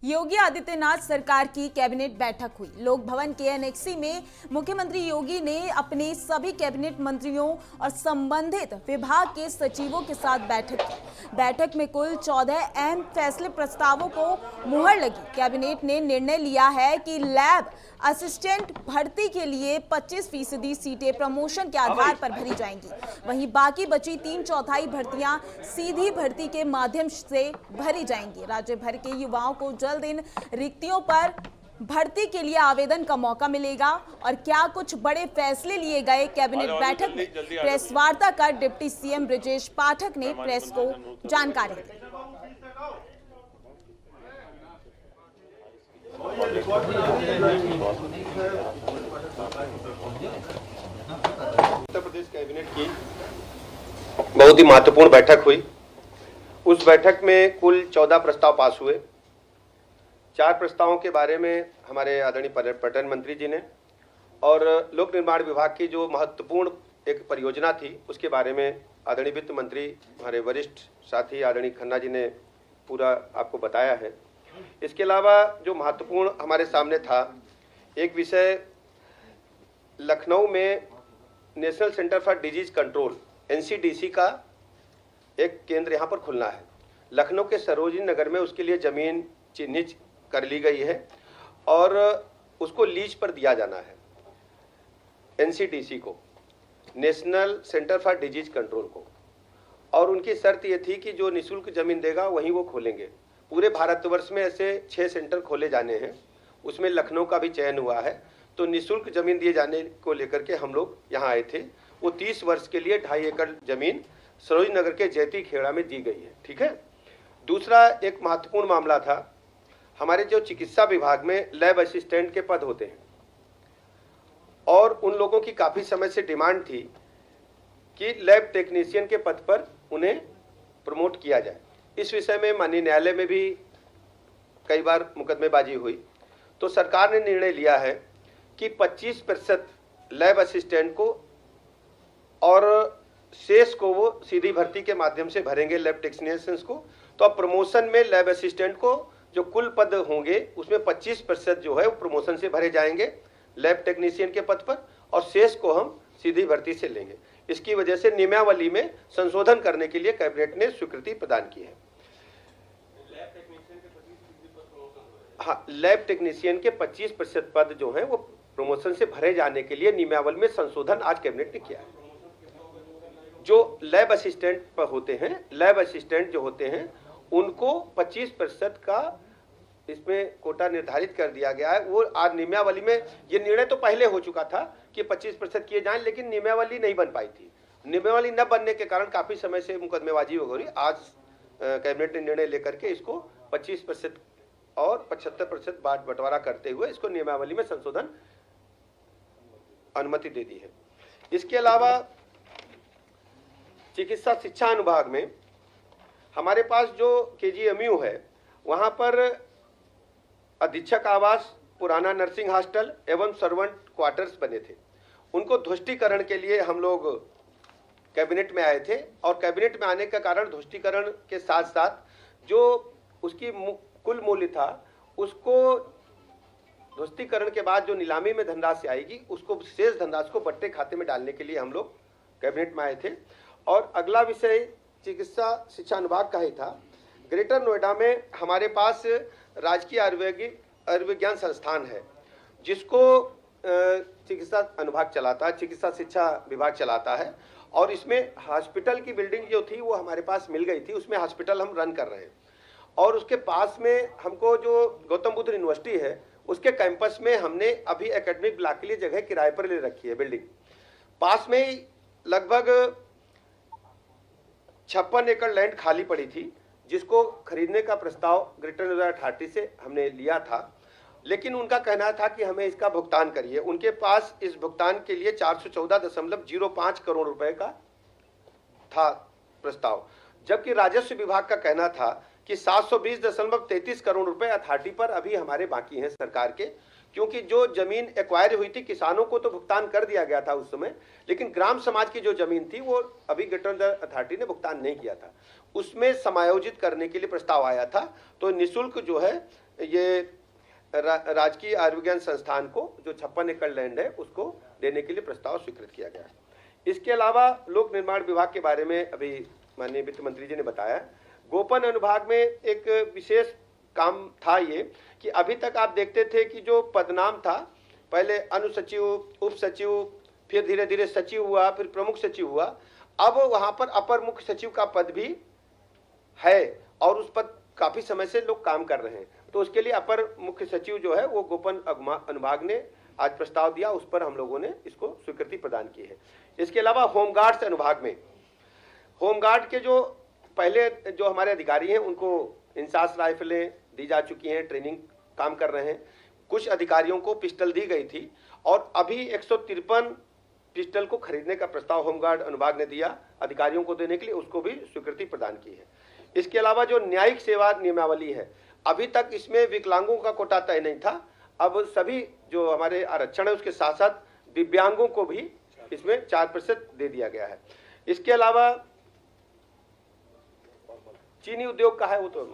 योगी आदित्यनाथ सरकार की कैबिनेट बैठक हुई। लोक भवन के एनेक्सी में मुख्यमंत्री योगी ने अपने सभी कैबिनेट मंत्रियों और संबंधित विभाग के सचिवों के साथ बैठक की। बैठक में कुल 14 अहम फैसले प्रस्तावों को मुहर लगी। कैबिनेट ने निर्णय लिया है कि लैब असिस्टेंट भर्ती के लिए 25% सीटें प्रमोशन के आधार पर भरी जाएंगी। वहीं बाकी बची 3/4 भर्तियां सीधी भर्ती के माध्यम से भरी जाएंगी। राज्य भर के युवाओं को जल्द इन रिक्तियों पर भर्ती के लिए आवेदन का मौका मिलेगा। और क्या कुछ बड़े फैसले लिए गए कैबिनेट बैठक में, प्रेस वार्ता कर डिप्टी सीएम ब्रजेश पाठक ने प्रेस को जानकारी दी। उत्तर प्रदेश कैबिनेट की बहुत ही महत्वपूर्ण बैठक हुई। उस बैठक में कुल 14 प्रस्ताव पास हुए। 4 प्रस्तावों के बारे में हमारे आदरणीय पर्यटन मंत्री जी ने और लोक निर्माण विभाग की जो महत्वपूर्ण एक परियोजना थी उसके बारे में आदरणीय वित्त मंत्री हमारे वरिष्ठ साथी आदरणीय खन्ना जी ने पूरा आपको बताया है। इसके अलावा जो महत्वपूर्ण हमारे सामने था, एक विषय लखनऊ में national centre for disease control NCDC का एक केंद्र यहाँ पर खुलना है। लखनऊ के सरोजिनी नगर में उसके लिए ज़मीन चिन्हित कर ली गई है और उसको लीज पर दिया जाना है NCDC को, national centre for disease control को। और उनकी शर्त ये थी कि जो निःशुल्क ज़मीन देगा वहीं वो खोलेंगे। पूरे भारतवर्ष में ऐसे 6 सेंटर खोले जाने हैं, उसमें लखनऊ का भी चयन हुआ है। तो निःशुल्क ज़मीन दिए जाने को लेकर के हम लोग यहाँ आए थे। वो 30 वर्ष के लिए 2.5 एकड़ ज़मीन सरोजिनी नगर के जैती खेड़ा में दी गई है। ठीक है। दूसरा एक महत्वपूर्ण मामला था, हमारे जो चिकित्सा विभाग में लैब असिस्टेंट के पद होते हैं और उन लोगों की काफ़ी समय से डिमांड थी कि लैब टेक्नीशियन के पद पर उन्हें प्रमोट किया जाए। इस विषय में माननीय न्यायालय में भी कई बार मुकदमेबाजी हुई। तो सरकार ने निर्णय लिया है कि 25% लैब असिस्टेंट को और शेष को वो सीधी भर्ती के माध्यम से भरेंगे लैब टेक्नीशियंस को। तो अब प्रमोशन में लैब असिस्टेंट को जो कुल पद होंगे उसमें 25% जो है वो प्रमोशन से भरे जाएंगे लैब टेक्नीशियन के पद पर, और शेष को हम सीधी भर्ती से लेंगे। इसकी वजह से नियमावली में संशोधन करने के लिए कैबिनेट ने स्वीकृति प्रदान की है। हाँ, लैब टेक्नीशियन के 25% पद जो हैं वो प्रमोशन से भरे जाने के लिए नियमावली में संशोधन आज कैबिनेट ने किया है। जो लैब असिस्टेंट पर होते हैं, लैब असिस्टेंट जो होते हैं उनको 25% का इसमें कोटा निर्धारित कर दिया गया है। वो आज नियमावली में, ये निर्णय तो पहले हो चुका था कि 25% किए जाएं, लेकिन नियमावली नहीं बन पाई थी। नियमावली न बनने के कारण काफ़ी समय से मुकदमेबाजी हो रही। आज कैबिनेट ने निर्णय लेकर के इसको 25% और 75% बंटवारा करते हुए इसको नियमावली में संशोधन अनुमति दे दी है। इसके अलावा चिकित्सा शिक्षा अनुभाग में हमारे पास जो KGMU है वहाँ पर अधीक्षक आवास, पुराना नर्सिंग हॉस्टल एवं सर्वेंट क्वार्टर्स बने थे। उनको ध्वस्तीकरण के लिए हम लोग कैबिनेट में आए थे और कैबिनेट में आने का कारण ध्वस्तीकरण के साथ साथ जो उसकी कुल मूल्य था उसको ध्वस्तीकरण के बाद जो नीलामी में धनराशि आएगी उसको शेष धनराशि को बट्टे खाते में डालने के लिए हम लोग कैबिनेट में आए थे। और अगला विषय चिकित्सा शिक्षा अनुभाग का ही था। ग्रेटर नोएडा में हमारे पास राजकीय आयुर्विज्ञान संस्थान है जिसको चिकित्सा अनुभाग चलाता है, चिकित्सा शिक्षा विभाग चलाता है। और इसमें हॉस्पिटल की बिल्डिंग जो थी वो हमारे पास मिल गई थी, उसमें हॉस्पिटल हम रन कर रहे हैं। और उसके पास में हमको जो गौतम बुद्ध यूनिवर्सिटी है उसके कैंपस में हमने अभी एकेडमिक ब्लॉक के लिए जगह किराए पर ले रखी है। बिल्डिंग पास में ही लगभग 56 एकड़ लैंड खाली पड़ी थी जिसको खरीदने का प्रस्ताव ग्रेटर नोएडा अथॉरिटी से हमने लिया था, लेकिन उनका कहना था कि हमें इसका भुगतान करिए। उनके पास इस भुगतान के लिए 414.05 करोड़ रुपए का था प्रस्ताव, जबकि राजस्व विभाग का कहना था कि 720.33 करोड़ रुपए अथॉरिटी पर अभी हमारे बाकी हैं सरकार के, क्योंकि जो जमीन एक्वायर हुई थी किसानों को तो भुगतान कर दिया गया था उस समय, लेकिन ग्राम समाज की जो जमीन थी वो अभी गेटन अथॉरिटी ने भुगतान नहीं किया था, उसमें समायोजित करने के लिए प्रस्ताव आया था। तो निःशुल्क जो है ये राजकीय आयुर्विज्ञान संस्थान को जो 56 एकड़ लैंड है उसको देने के लिए प्रस्ताव स्वीकृत किया गया है। इसके अलावा लोक निर्माण विभाग के बारे में अभी माननीय वित्त मंत्री जी ने बताया। गोपन अनुभाग में एक विशेष काम था ये कि अभी तक आप देखते थे कि जो पदनाम था, पहले अनुसचिव, उप सचिव, फिर धीरे धीरे सचिव हुआ, फिर प्रमुख सचिव हुआ, अब वहां पर अपर मुख्य सचिव का पद भी है और उस पद काफी समय से लोग काम कर रहे हैं। तो उसके लिए अपर मुख्य सचिव जो है वो गोपन अनुभाग ने आज प्रस्ताव दिया, उस पर हम लोगों ने इसको स्वीकृति प्रदान की है। इसके अलावा होमगार्ड्स अनुभाग में होमगार्ड के जो पहले जो हमारे अधिकारी हैं उनको इंसास राइफलें दी जा चुकी हैं, ट्रेनिंग काम कर रहे हैं। कुछ अधिकारियों को पिस्टल दी गई थी और अभी 153 पिस्टल को खरीदने का प्रस्ताव होमगार्ड अनुभाग ने दिया अधिकारियों को देने के लिए, उसको भी स्वीकृति प्रदान की है। इसके अलावा जो न्यायिक सेवा नियमावली है, अभी तक इसमें विकलांगों का कोटा तय नहीं था, अब सभी जो हमारे आरक्षण है उसके साथ साथ दिव्यांगों को भी इसमें 4% दे दिया गया है। इसके अलावा चीनी उद्योग का है वो तो